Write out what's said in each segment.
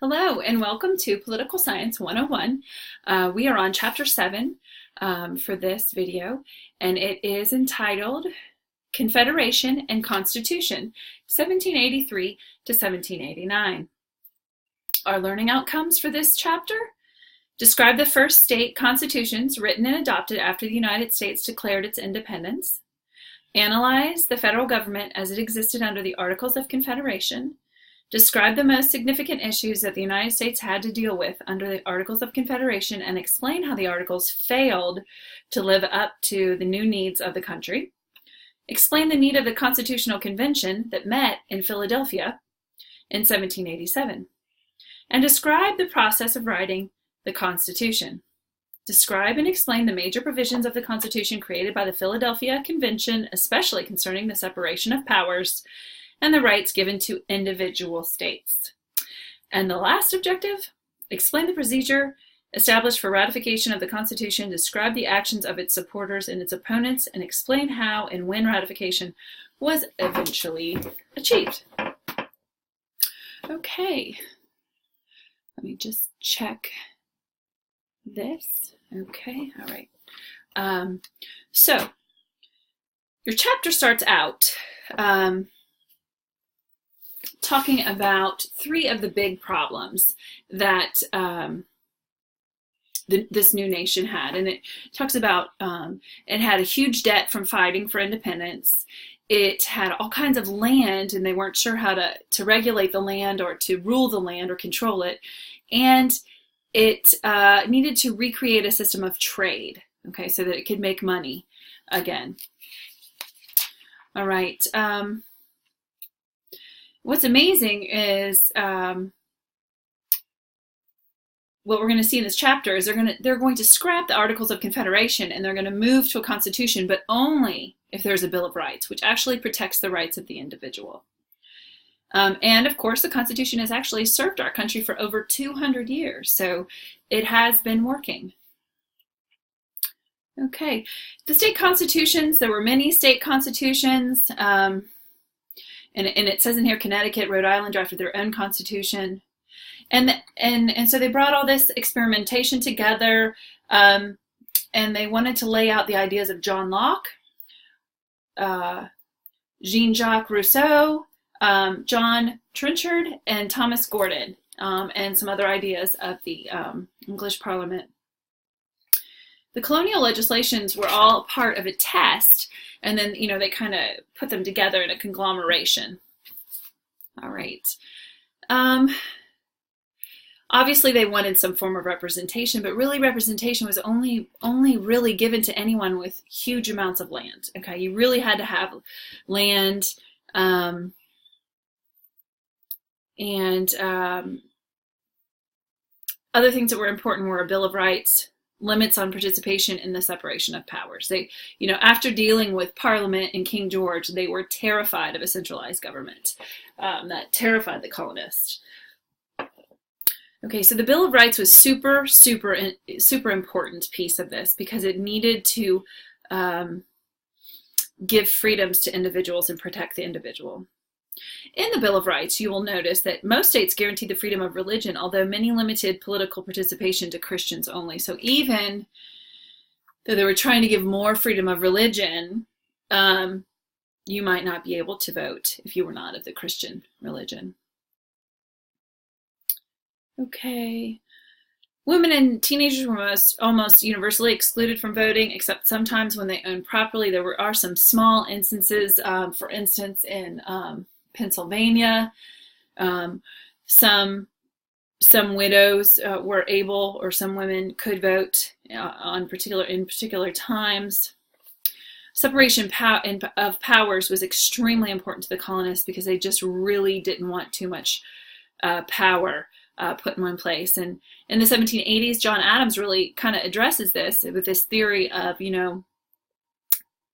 Hello and welcome to Political Science 101. We are on Chapter 7 for this video, and it is entitled Confederation and Constitution, 1783 to 1789. Our learning outcomes for this chapter: describe the first state constitutions written and adopted after the United States declared its independence, analyze the federal government as it existed under the Articles of Confederation, describe the most significant issues that the United States had to deal with under the Articles of Confederation, and explain how the Articles failed to live up to the new needs of the country. Explain the need of the Constitutional Convention that met in Philadelphia in 1787. And describe the process of writing the Constitution. Describe and explain the major provisions of the Constitution created by the Philadelphia Convention, especially concerning the separation of powers and the rights given to individual states. And the last objective: explain the procedure established for ratification of the Constitution, describe the actions of its supporters and its opponents, and explain how and when ratification was eventually achieved. Okay, let me just check this. Okay, all right. So your chapter starts out talking about three of the big problems that this new nation had. And it talks about it had a huge debt from fighting for independence. It had all kinds of land, and they weren't sure how to regulate the land or to rule the land or control it. And it needed to recreate a system of trade, okay, so that it could make money again. All right. What's amazing is what we're going to see in this chapter is they're going to scrap the Articles of Confederation, and they're going to move to a constitution, but only if there's a Bill of Rights, which actually protects the rights of the individual. And of course, the Constitution has actually served our country for over 200 years, so it has been working. Okay, the state constitutions, there were many state constitutions. And it says in here, Connecticut, Rhode Island drafted their own constitution. And so they brought all this experimentation together, and they wanted to lay out the ideas of John Locke, Jean-Jacques Rousseau, John Trenchard, and Thomas Gordon, and some other ideas of the English Parliament. The colonial legislations were all part of a test, and then, they kind of put them together in a conglomeration. All right. Obviously, they wanted some form of representation, but really representation was only really given to anyone with huge amounts of land. Okay, you really had to have land, and other things that were important were a Bill of Rights, limits on participation in the separation of powers. They, after dealing with Parliament and King George, they were terrified of a centralized government. That terrified the colonists. Okay, so the Bill of Rights was super important piece of this, because it needed to give freedoms to individuals and protect the individual. In the Bill of Rights, you will notice that most states guaranteed the freedom of religion, although many limited political participation to Christians only. So even though they were trying to give more freedom of religion, you might not be able to vote if you were not of the Christian religion. Okay. Women and teenagers were almost universally excluded from voting, except sometimes when they owned property. There are some small instances, for instance, in Pennsylvania, some widows were able, or some women could vote in particular times. Separation of powers was extremely important to the colonists, because they just really didn't want too much power put in one place. And in the 1780s, John Adams really kind of addresses this with this theory of,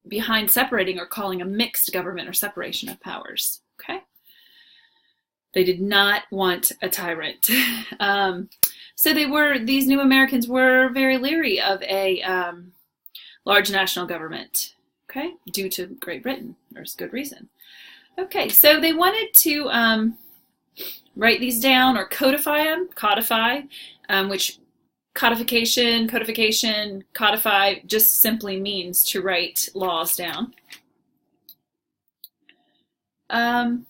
behind separating, or calling a mixed government, or separation of powers. Okay, they did not want a tyrant. So these new Americans were very leery of a large national government. Okay, due to Great Britain. There's good reason. Okay, so they wanted to write these down or codify them, codify, which codification, codify just simply means to write laws down. The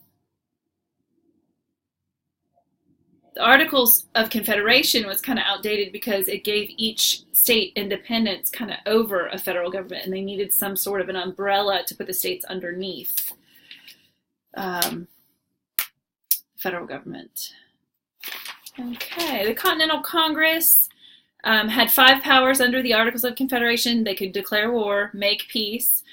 Articles of Confederation was kind of outdated because it gave each state independence kind of over a federal government, and they needed some sort of an umbrella to put the states underneath federal government. Okay, the Continental Congress had 5 powers under the Articles of Confederation. They could declare war, make peace,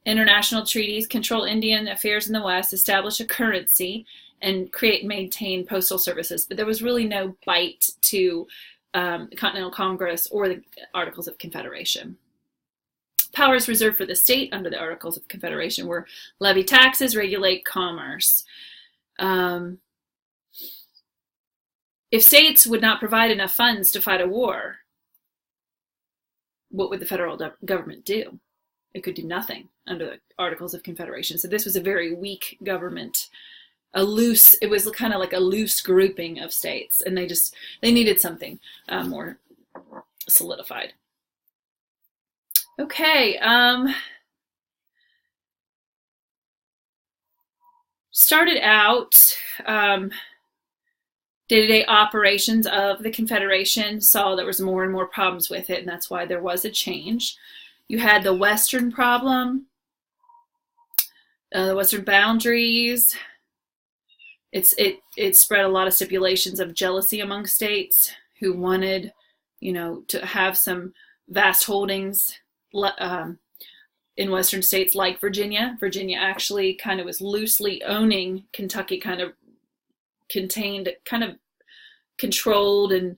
international treaties, control Indian affairs in the West, establish a currency, and create and maintain postal services. But there was really no bite to the Continental Congress or the Articles of Confederation. Powers reserved for the state under the Articles of Confederation were levy taxes, regulate commerce. If states would not provide enough funds to fight a war, what would the federal government do? It could do nothing under the Articles of Confederation. So this was a very weak government. It was kind of like a loose grouping of states, and they needed something more solidified. Okay, started out day-to-day operations of the Confederation, saw there was more and more problems with it, and that's why there was a change. You had the Western problem, the Western boundaries. It spread a lot of stipulations of jealousy among states who wanted, to have some vast holdings in Western states like Virginia. Virginia actually kind of was loosely owning Kentucky, kind of controlled and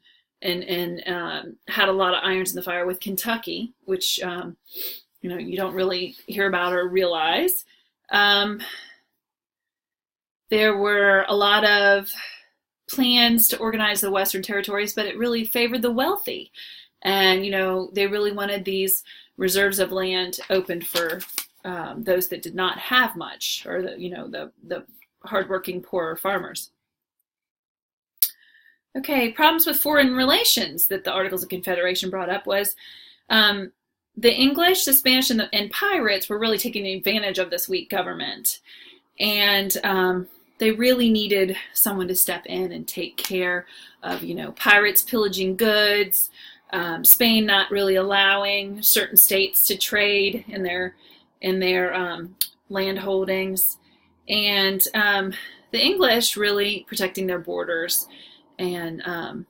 had a lot of irons in the fire with Kentucky, which you don't really hear about or realize. There were a lot of plans to organize the Western territories, but it really favored the wealthy. And, they really wanted these reserves of land opened for those that did not have much, or the hardworking, poorer farmers. Okay, problems with foreign relations that the Articles of Confederation brought up was the English, the Spanish, and pirates were really taking advantage of this weak government. And they really needed someone to step in and take care of, pirates pillaging goods, Spain not really allowing certain states to trade in their land holdings, and the English really protecting their borders and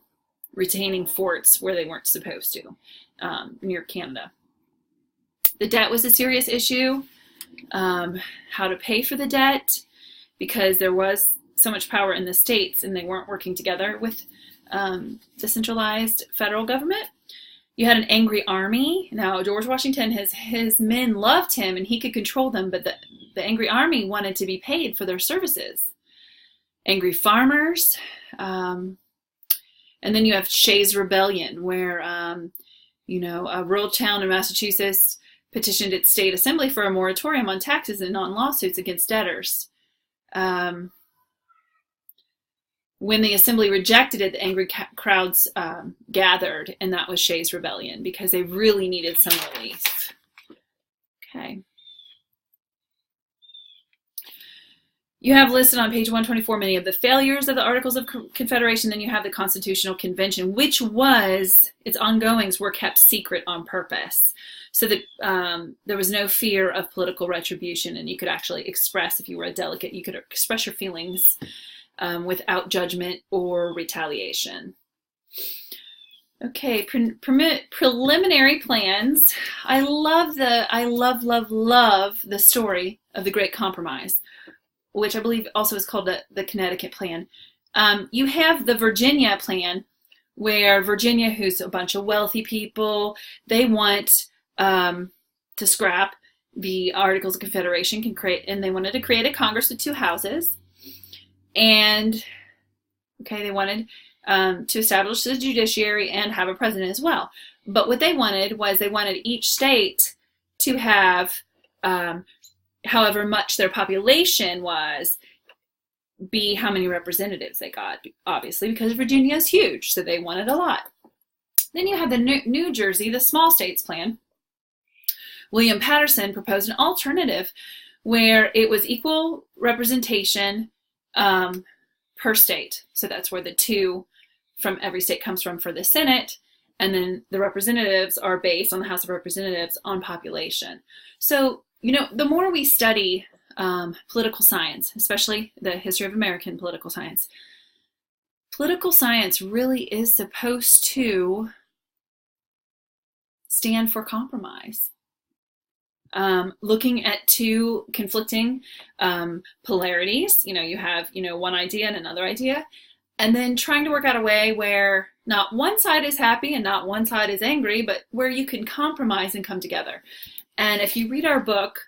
retaining forts where they weren't supposed to, near Canada. The debt was a serious issue. How to pay for the debt, because there was so much power in the states and they weren't working together with the centralized federal government. You had an angry army. Now, George Washington, his men loved him and he could control them, but the angry army wanted to be paid for their services. Angry farmers. And then you have Shays' Rebellion, where, a rural town in Massachusetts petitioned its state assembly for a moratorium on taxes and on lawsuits against debtors. When the assembly rejected it, the angry crowds gathered, and that was Shays' Rebellion, because they really needed some relief. Okay. You have listed on page 124 many of the failures of the Articles of Confederation. Then you have the Constitutional Convention, which its ongoings were kept secret on purpose, so that there was no fear of political retribution, and you could actually express, if you were a delegate, you could express your feelings without judgment or retaliation. Okay, preliminary plans. I love the story of the Great Compromise, which I believe also is called the Connecticut Plan. You have the Virginia Plan, where Virginia, who's a bunch of wealthy people, they want to scrap the Articles of Confederation, and they wanted to create a Congress with 2 houses. And, they wanted to establish the judiciary and have a president as well. But what they wanted each state to have, however much their population was, be how many representatives they got, obviously, because Virginia is huge, so they wanted a lot. Then you have the New Jersey, the small states plan. William Patterson proposed an alternative where it was equal representation per state. So that's where the 2 from every state comes from for the Senate. And then the representatives are based on the House of Representatives on population. So, the more we study political science, especially the history of American political science really is supposed to stand for compromise. Looking at 2 conflicting polarities, you have, one idea and another idea, and then trying to work out a way where not one side is happy and not one side is angry, but where you can compromise and come together. And if you read our book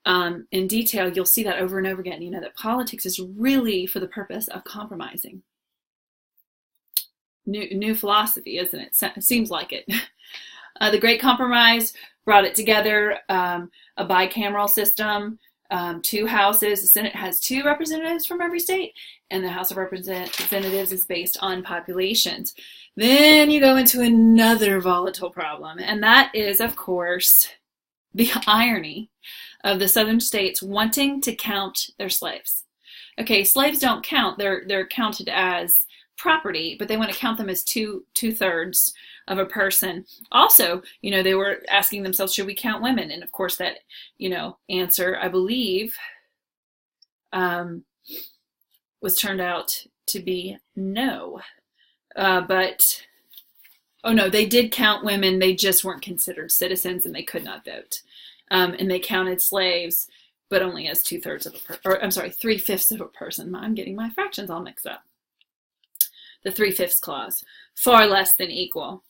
in detail, you'll see that over and over again, that politics is really for the purpose of compromising. New philosophy, isn't it? It seems like it. The Great Compromise brought it together, a bicameral system, 2 houses. The Senate has 2 representatives from every state, and the House of Representatives is based on populations. Then you go into another volatile problem, and that is, of course, the irony of the southern states wanting to count their slaves. Okay, slaves don't count. They're counted as property, but they want to count them as two-thirds of a person. Also, they were asking themselves, should we count women? And of course that, answer, I believe, was turned out to be no. Oh no, they did count women. They just weren't considered citizens and they could not vote. And they counted slaves, but only as 2/3 of a person, or I'm sorry, 3/5 of a person. I'm getting my fractions all mixed up. The 3/5 clause, far less than equal.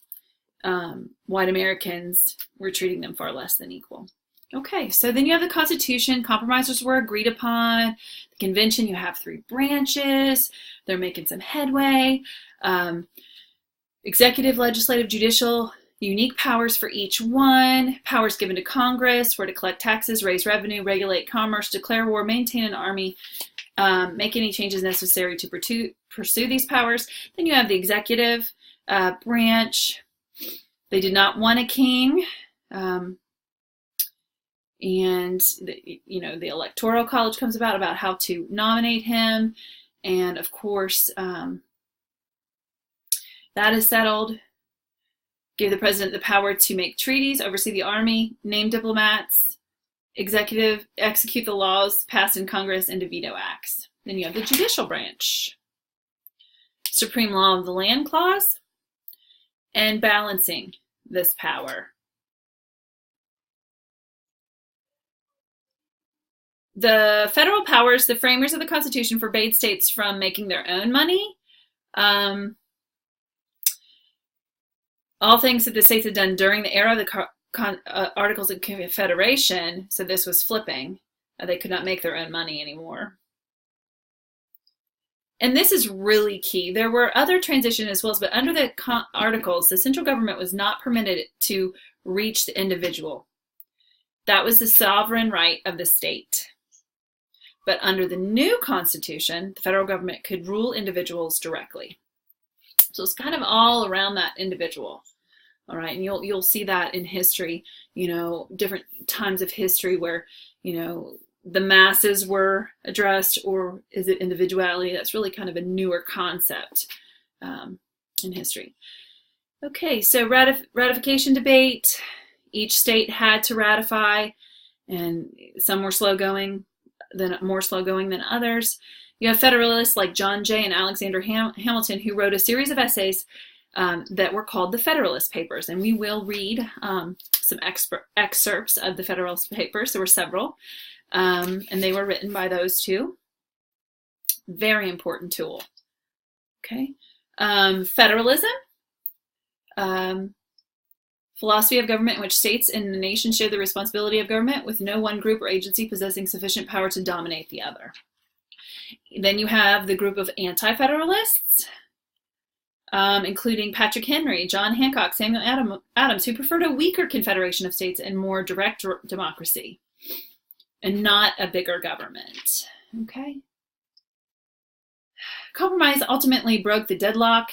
White Americans were treating them far less than equal. Okay, so then you have the Constitution. Compromises were agreed upon. The Convention, you have 3 branches. They're making some headway. Executive, legislative, judicial, unique powers for each one. Powers given to Congress were to collect taxes, raise revenue, regulate commerce, declare war, maintain an army, make any changes necessary to pursue these powers. Then you have the executive branch. They did not want a king. And the Electoral College comes about how to nominate him. And of course, that is settled. Give the president the power to make treaties, oversee the army, name diplomats, executive, execute the laws passed in Congress, and to veto acts. Then you have the judicial branch. Supreme law of the land clause, and balancing this power. The federal powers, the framers of the Constitution forbade states from making their own money. All things that the states had done during the era of the Articles of Confederation, so this was flipping. They could not make their own money anymore. And this is really key. There were other transitions as well, but under the Articles, the central government was not permitted to reach the individual. That was the sovereign right of the state. But under the new Constitution, the federal government could rule individuals directly. So it's kind of all around that individual. All right, and you'll see that in history, different times of history where, the masses were addressed, or is it individuality? That's really kind of a newer concept in history. Okay, so ratification debate. Each state had to ratify, and some were more slow going than others. You have Federalists like John Jay and Alexander Hamilton, who wrote a series of essays that were called the Federalist Papers, and we will read some excerpts of the Federalist Papers. There were several, and they were written by those two. Very important tool. Okay, federalism, philosophy of government in which states and the nation share the responsibility of government, with no one group or agency possessing sufficient power to dominate the other. Then you have the group of anti-federalists, including Patrick Henry, John Hancock, Samuel Adams, who preferred a weaker confederation of states and more direct democracy, and not a bigger government. Okay. Compromise ultimately broke the deadlock